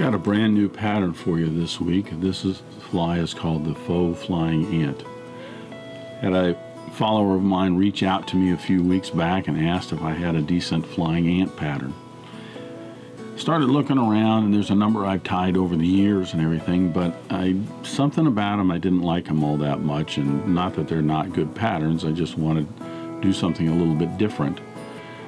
Got a brand new pattern for you this week. This fly is called the Faux Flying Ant. Had a follower of mine reach out to me a few weeks back and asked if I had a decent flying ant pattern. Started looking around, and there's a number I've tied over the years and everything, but something about them, I didn't like them all that much, and not that they're not good patterns, I just wanted to do something a little bit different.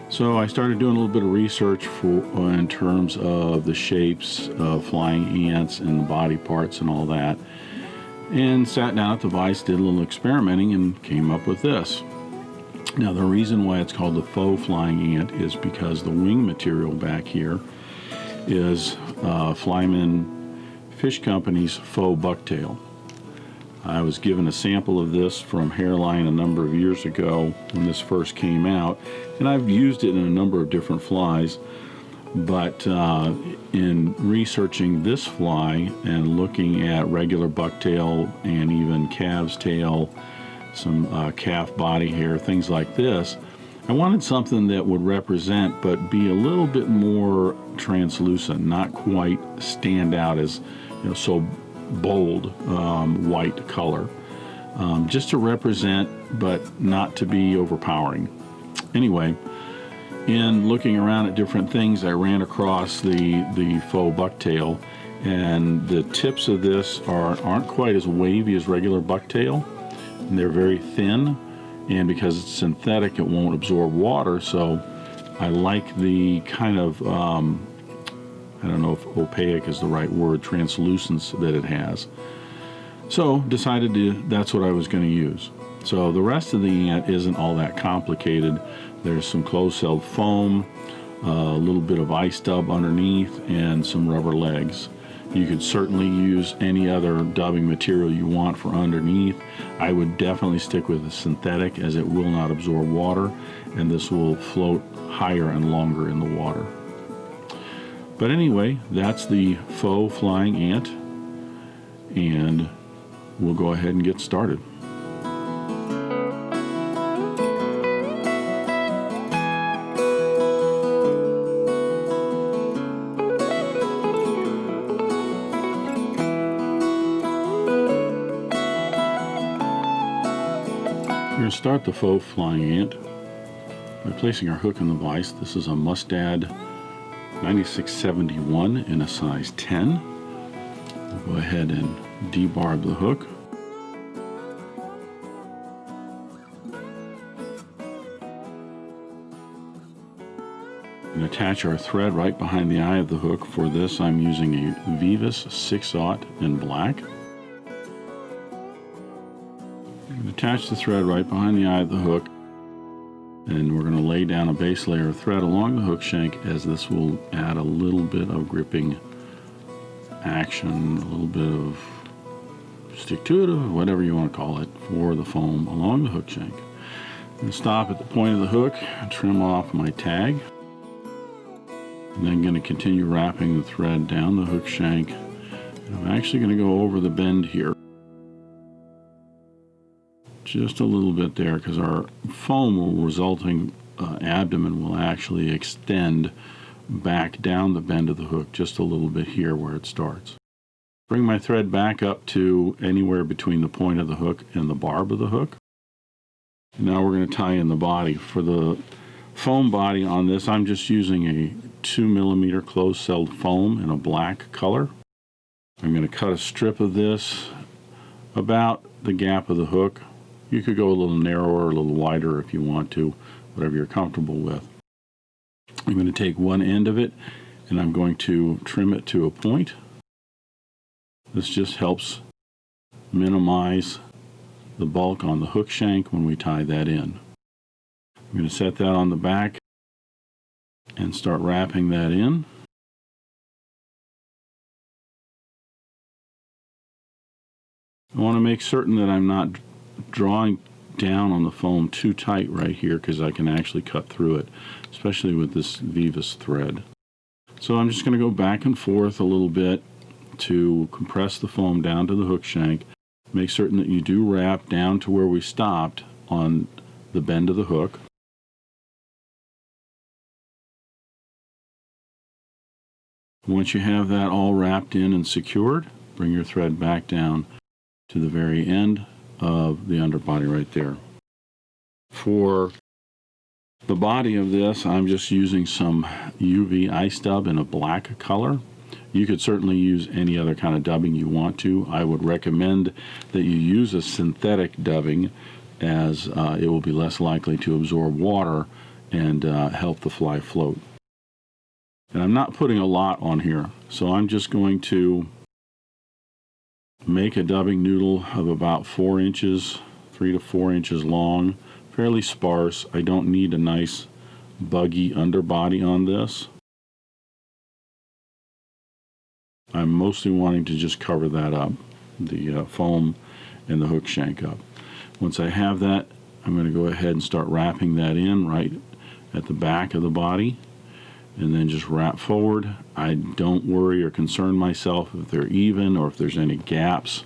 So I started doing a little bit of research in terms of the shapes of flying ants and the body parts and all that, and sat down at the vise, did a little experimenting, and came up with this. Now, the reason why it's called the Faux Flying Ant is because the wing material back here is Flyman Fish Company's Faux Bucktail. I was given a sample of this from Hairline a number of years ago when this first came out, and I've used it in a number of different flies, but in researching this fly and looking at regular bucktail and even calf's tail, some calf body hair, things like this, I wanted something that would represent but be a little bit more translucent, not quite stand out as so bold white color, just to represent but not to be overpowering. Anyway, in looking around at different things, I ran across the faux bucktail, and the tips of this aren't quite as wavy as regular bucktail, and they're very thin, and because it's synthetic it won't absorb water, so I like the kind of I don't know if opaque is the right word, translucence that it has. So decided that's what I was going to use. So the rest of the ant isn't all that complicated. There's some closed-celled foam, a little bit of ice dub underneath, and some rubber legs. You could certainly use any other dubbing material you want for underneath. I would definitely stick with the synthetic, as it will not absorb water, and this will float higher and longer in the water. But anyway, that's the Faux Flying Ant, and we'll go ahead and get started. We're going to start the Faux Flying Ant by placing our hook in the vise. This is a Mustad 9671 in a size 10. We'll go ahead and debarb the hook. And attach our thread right behind the eye of the hook. For this, I'm using a Veevus 6/0 in black. Attach the thread right behind the eye of the hook, and we're going to lay down a base layer of thread along the hook shank, as this will add a little bit of gripping action, a little bit of stick to it, or whatever you want to call it, for the foam along the hook shank. I'm going to stop at the point of the hook and trim off my tag, and then going to continue wrapping the thread down the hook shank. And I'm actually going to go over the bend here just a little bit there, because our foam resulting abdomen will actually extend back down the bend of the hook just a little bit here where it starts. Bring my thread back up to anywhere between the point of the hook and the barb of the hook. And now we're going to tie in the body. For the foam body on this, I'm just using a 2mm closed-celled foam in a black color. I'm going to cut a strip of this about the gap of the hook. You could go a little narrower, a little wider if you want to, whatever you're comfortable with. I'm going to take one end of it, and I'm going to trim it to a point. This just helps minimize the bulk on the hook shank when we tie that in. I'm going to set that on the back and start wrapping that in. I want to make certain that I'm not drawing down on the foam too tight right here, because I can actually cut through it, especially with this Veevus thread. So I'm just going to go back and forth a little bit to compress the foam down to the hook shank. Make certain that you do wrap down to where we stopped on the bend of the hook. Once you have that all wrapped in and secured, bring your thread back down to the very end of the underbody right there. For the body of this, I'm just using some UV ice dub in a black color. You could certainly use any other kind of dubbing you want to. I would recommend that you use a synthetic dubbing, as it will be less likely to absorb water and help the fly float. And I'm not putting a lot on here, so I'm just going to make a dubbing noodle of about 4 inches, 3 to 4 inches long, fairly sparse. I don't need a nice buggy underbody on this. I'm mostly wanting to just cover that up, the foam and the hook shank up. Once I have that, I'm going to go ahead and start wrapping that in right at the back of the body, and then just wrap forward. I don't worry or concern myself if they're even or if there's any gaps.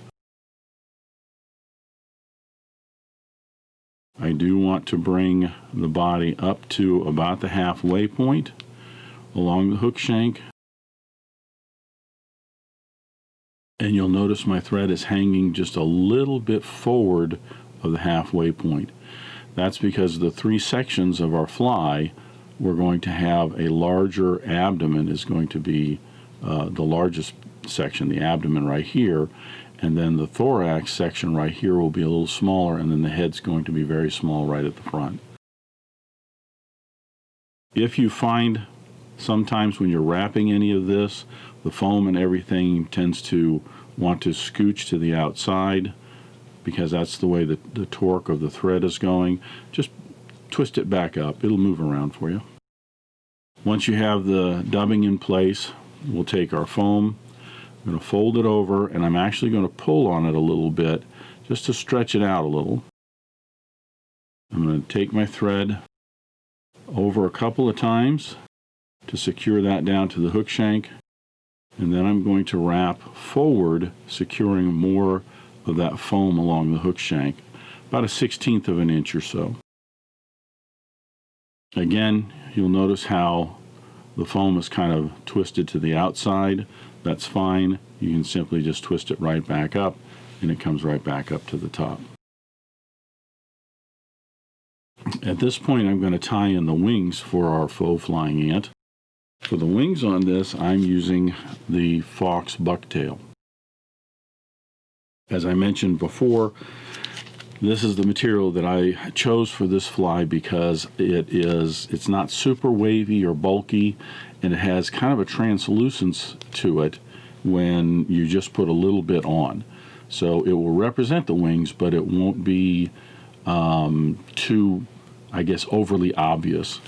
I do want to bring the body up to about the halfway point along the hook shank. And you'll notice my thread is hanging just a little bit forward of the halfway point. That's because the 3 sections of our fly, we're going to have a larger abdomen is going to be the largest section, the abdomen right here, and then the thorax section right here will be a little smaller, and then the head's going to be very small right at the front. If you find sometimes when you're wrapping any of this, the foam and everything tends to want to scooch to the outside because that's the way that the torque of the thread is going, just twist it back up. It'll move around for you. Once you have the dubbing in place, we'll take our foam, I'm going to fold it over, and I'm actually going to pull on it a little bit just to stretch it out a little. I'm going to take my thread over a couple of times to secure that down to the hook shank, and then I'm going to wrap forward, securing more of that foam along the hook shank, about 1/16 of an inch or so. Again, you'll notice how the foam is kind of twisted to the outside. That's fine. You can simply just twist it right back up, and it comes right back up to the top. At this point, I'm going to tie in the wings for our faux flying ant. For the wings on this, I'm using the Fox Bucktail. As I mentioned before, this is the material that I chose for this fly because it's not super wavy or bulky, and it has kind of a translucence to it when you just put a little bit on. So it will represent the wings, but it won't be too, I guess, overly obvious.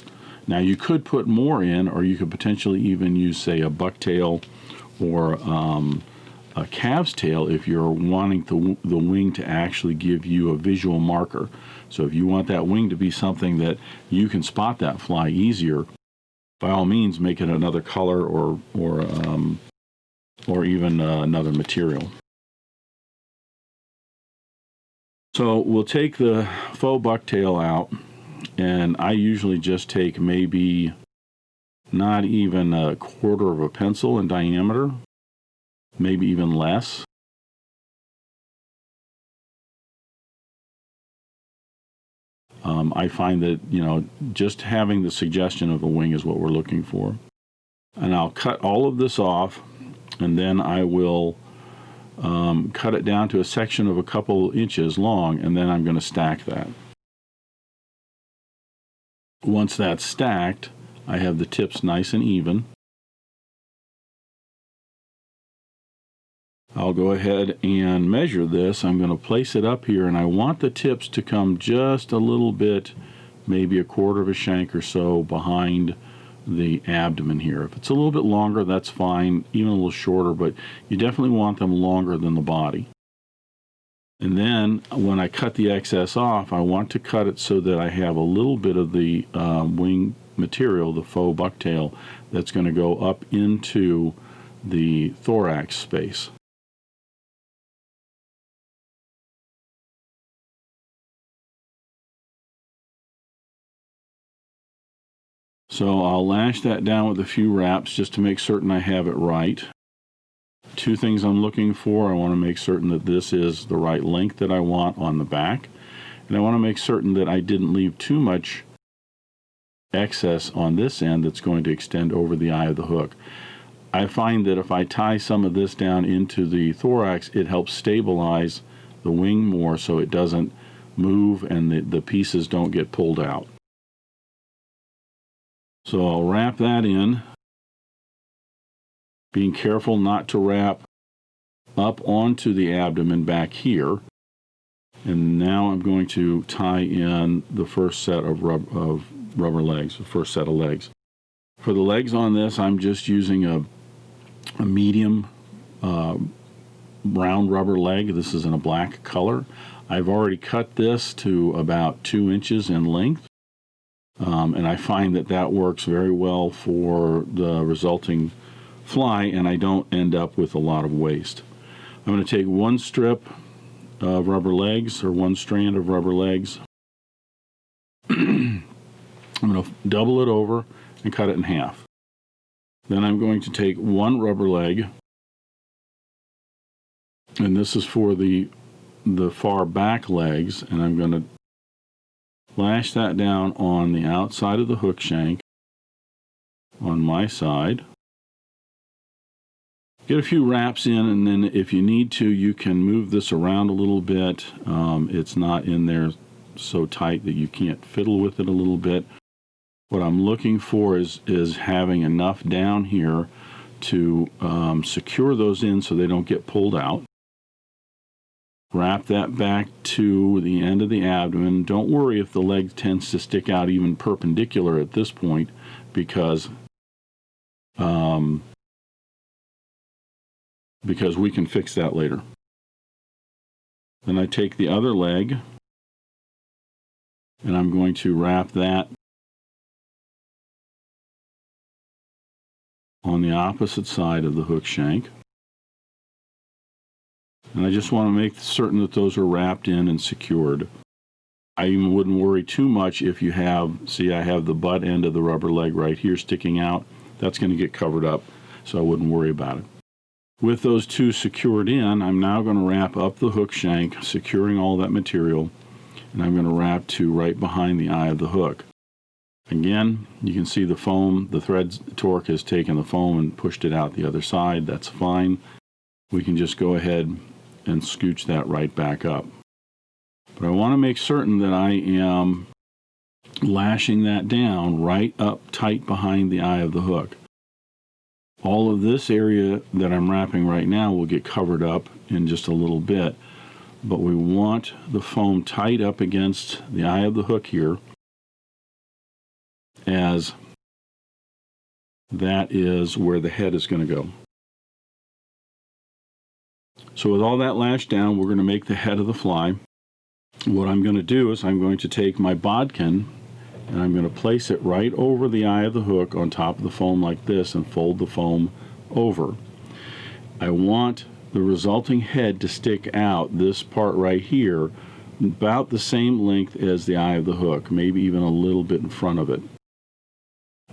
Now you could put more in, or you could potentially even use, say, a bucktail or a calf's tail if you're wanting the wing to actually give you a visual marker. So if you want that wing to be something that you can spot that fly easier, by all means make it another color or even another material. So we'll take the faux bucktail out, and I usually just take maybe not even 1/4 of a pencil in diameter, maybe even less. I find that, just having the suggestion of a wing is what we're looking for. And I'll cut all of this off, and then I will cut it down to a section of a couple inches long, and then I'm going to stack that. Once that's stacked, I have the tips nice and even. I'll go ahead and measure this. I'm going to place it up here, and I want the tips to come just a little bit, maybe 1/4 of a shank or so behind the abdomen here. If it's a little bit longer, that's fine, even a little shorter, but you definitely want them longer than the body. And then when I cut the excess off, I want to cut it so that I have a little bit of the wing material, the faux bucktail, that's going to go up into the thorax space. So I'll lash that down with a few wraps just to make certain I have it right. Two things I'm looking for. I want to make certain that this is the right length that I want on the back. And I want to make certain that I didn't leave too much excess on this end that's going to extend over the eye of the hook. I find that if I tie some of this down into the thorax, it helps stabilize the wing more so it doesn't move and the pieces don't get pulled out. So I'll wrap that in, being careful not to wrap up onto the abdomen back here. And now I'm going to tie in the first set of rubber legs, the first set of legs. For the legs on this, I'm just using a medium round rubber leg. This is in a black color. I've already cut this to about 2 inches in length, and I find that that works very well for the resulting fly, and I don't end up with a lot of waste. I'm going to take one strip of rubber legs, or one strand of rubber legs. I'm going to double it over and cut it in half. Then I'm going to take one rubber leg, and this is for the far back legs, and I'm going to lash that down on the outside of the hook shank on my side. Get a few wraps in, and then if you need to, you can move this around a little bit. It's not in there so tight that you can't fiddle with it a little bit. What I'm looking for is having enough down here to secure those in so they don't get pulled out. Wrap that back to the end of the abdomen. Don't worry if the leg tends to stick out even perpendicular at this point, because we can fix that later. Then I take the other leg, and I'm going to wrap that on the opposite side of the hook shank. And I just want to make certain that those are wrapped in and secured. I even wouldn't worry too much if you have, see, I have the butt end of the rubber leg right here sticking out. That's going to get covered up, so I wouldn't worry about it. With those two secured in, I'm now going to wrap up the hook shank, securing all that material, and I'm going to wrap to right behind the eye of the hook. Again, you can see the foam, the thread torque has taken the foam and pushed it out the other side. That's fine. We can just go ahead and scooch that right back up. But I want to make certain that I am lashing that down right up tight behind the eye of the hook. All of this area that I'm wrapping right now will get covered up in just a little bit, but we want the foam tight up against the eye of the hook here, as that is where the head is going to go. So with all that lashed down, we're going to make the head of the fly. What I'm going to do is I'm going to take my bodkin and I'm going to place it right over the eye of the hook on top of the foam like this and fold the foam over. I want the resulting head to stick out, this part right here, about the same length as the eye of the hook, maybe even a little bit in front of it.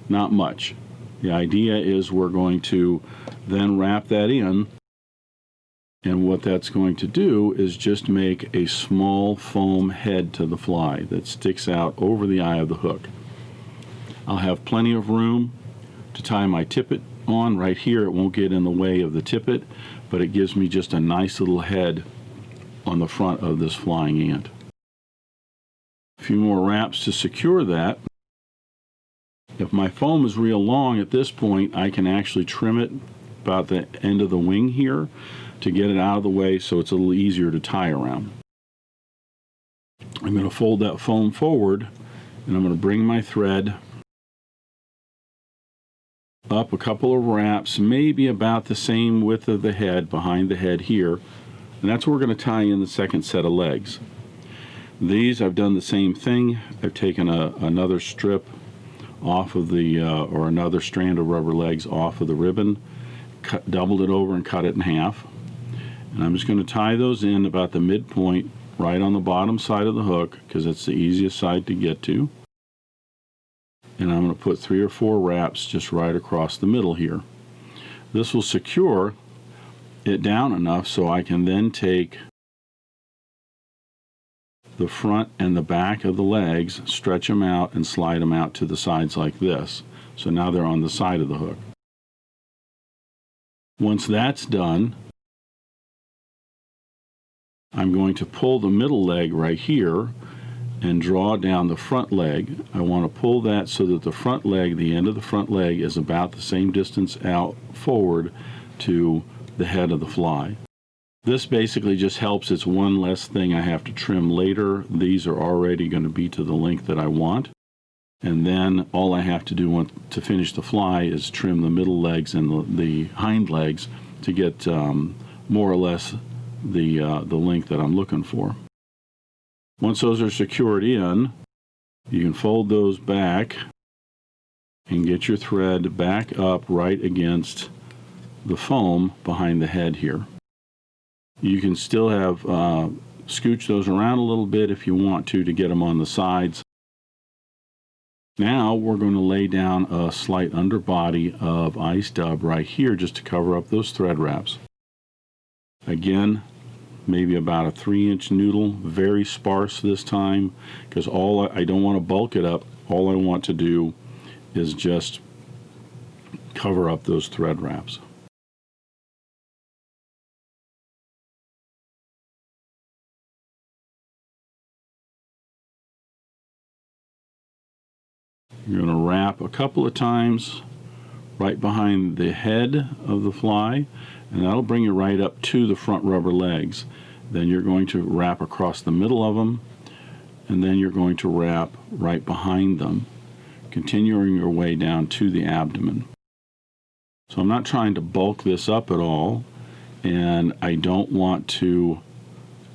Not much. The idea is we're going to then wrap that in, and what that's going to do is just make a small foam head to the fly that sticks out over the eye of the hook. I'll have plenty of room to tie my tippet on right here. It won't get in the way of the tippet, but it gives me just a nice little head on the front of this flying ant. A few more wraps to secure that. If my foam is real long at this point, I can actually trim it about the end of the wing here to get it out of the way so it's a little easier to tie around. I'm going to fold that foam forward, and I'm going to bring my thread up a couple of wraps, maybe about the same width of the head, behind the head here, and that's where we're going to tie in the second set of legs. These, I've done the same thing. I've taken another strip off of the, or another strand of rubber legs off of the ribbon, doubled it over and cut it in half. And I'm just going to tie those in about the midpoint, right on the bottom side of the hook, because it's the easiest side to get to. and I'm going to put 3 or 4 wraps just right across the middle here. This will secure it down enough so I can then take the front and the back of the legs, stretch them out, and slide them out to the sides like this. So now they're on the side of the hook. Once that's done, I'm going to pull the middle leg right here and draw down the front leg. I want to pull that so that the front leg, the end of the front leg, is about the same distance out forward to the head of the fly. This basically just helps. It's one less thing I have to trim later. These are already going to be to the length that I want. And then all I have to do to finish the fly is trim the middle legs and the hind legs to get more or less the length that I'm looking for. Once those are secured in, you can fold those back and get your thread back up right against the foam behind the head here. You can still have scooch those around a little bit if you want to get them on the sides. Now we're going to lay down a slight underbody of ice dub right here just to cover up those thread wraps. Again, maybe about a 3-inch noodle, very sparse this time, because I don't want to bulk it up. All I want to do is just cover up those thread wraps. You're going to wrap a couple of times right behind the head of the fly, and that'll bring you right up to the front rubber legs. Then you're going to wrap across the middle of them, and then you're going to wrap right behind them, continuing your way down to the abdomen. So I'm not trying to bulk this up at all, and I don't want to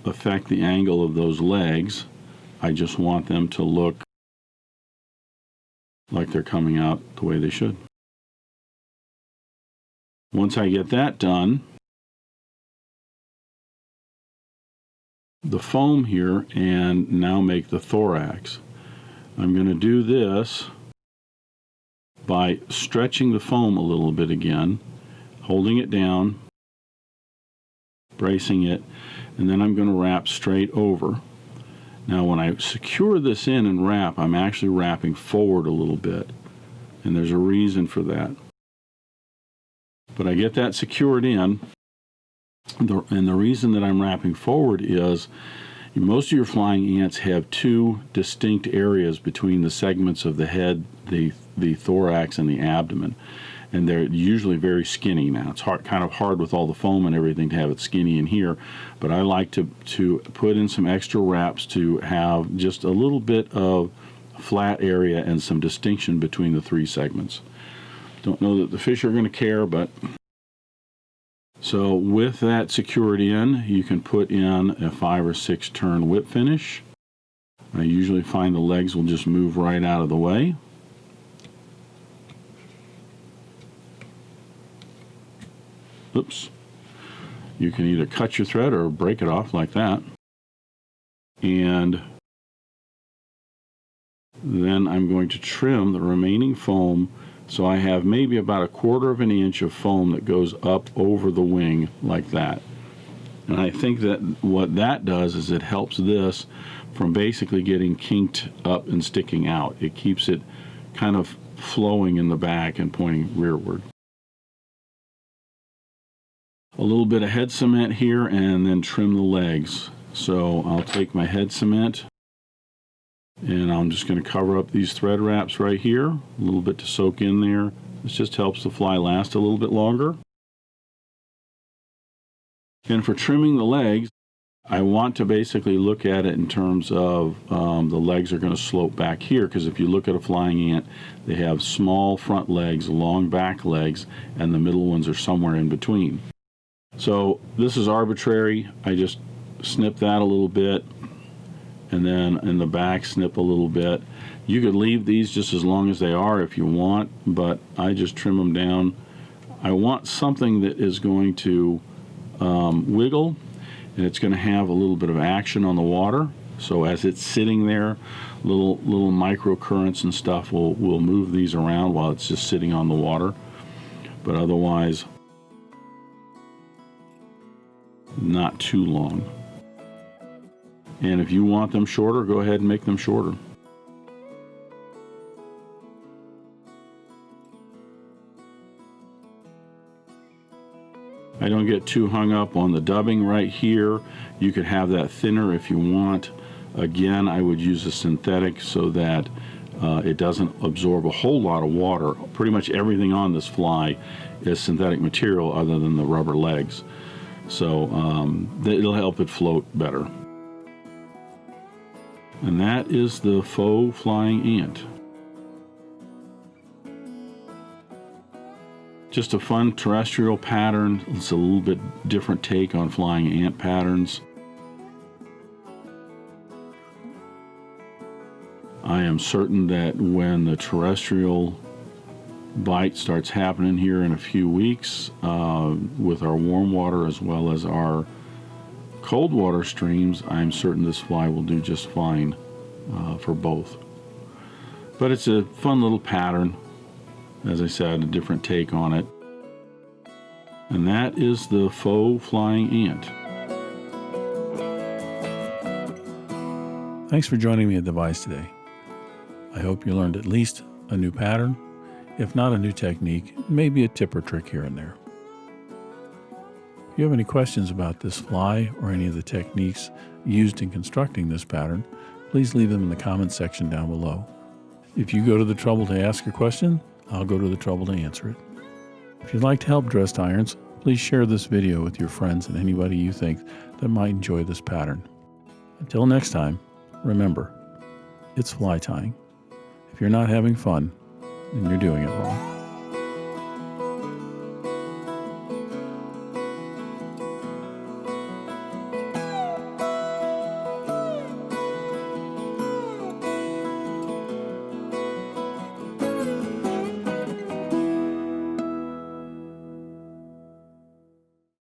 affect the angle of those legs. I just want them to look like they're coming out the way they should. Once I get that done, the foam here, and now make the thorax. I'm going to do this by stretching the foam a little bit again, holding it down, bracing it, and then I'm going to wrap straight over. Now when I secure this in and wrap, I'm actually wrapping forward a little bit, and there's a reason for that. But I get that secured in, and the reason that I'm wrapping forward is most of your flying ants have 2 distinct areas between the segments of the head, the thorax, and the abdomen. And they're usually very skinny. Now, it's kind of hard with all the foam and everything to have it skinny in here, but I like to put in some extra wraps to have just a little bit of flat area and some distinction between the 3 segments. Don't know that the fish are going to care, but so with that secured in, you can put in a 5 or 6 turn whip finish. I usually find the legs will just move right out of the way. Oops. You can either cut your thread or break it off like that. And then I'm going to trim the remaining foam, so I have maybe about 1/4 of an inch of foam that goes up over the wing like that. And I think that what that does is it helps this from basically getting kinked up and sticking out. It keeps it kind of flowing in the back and pointing rearward. A little bit of head cement here, and then trim the legs. So I'll take my head cement, and I'm just going to cover up these thread wraps right here, a little bit to soak in there. This just helps the fly last a little bit longer. And for trimming the legs, I want to basically look at it in terms of the legs are going to slope back here, because if you look at a flying ant, they have small front legs, long back legs, and the middle ones are somewhere in between. So this is arbitrary. I just snip that a little bit, and then in the back snip a little bit. You could leave these just as long as they are if you want, but I just trim them down. I want something that is going to wiggle, and it's going to have a little bit of action on the water. So as it's sitting there, little microcurrents and stuff will move these around while it's just sitting on the water. But otherwise, not too long. And if you want them shorter, go ahead and make them shorter. I don't get too hung up on the dubbing right here. You could have that thinner if you want. Again, I would use a synthetic so that it doesn't absorb a whole lot of water. Pretty much everything on this fly is synthetic material other than the rubber legs. So it'll help it float better. And that is the Faux Flying Ant. Just a fun terrestrial pattern. It's a little bit different take on flying ant patterns. I am certain that when the terrestrial bite starts happening here in a few weeks with our warm water as well as our cold water streams, I'm certain this fly will do just fine for both. But it's a fun little pattern. As I said, a different take on it. And that is the Faux Flying Ant. Thanks for joining me at Device today. I hope you learned at least a new pattern, if not a new technique, maybe a tip or trick here and there. If you have any questions about this fly or any of the techniques used in constructing this pattern, please leave them in the comments section down below. If you go to the trouble to ask a question, I'll go to the trouble to answer it. If you'd like to help dressed irons, please share this video with your friends and anybody you think that might enjoy this pattern. Until next time, remember, it's fly tying. If you're not having fun, then you're doing it wrong.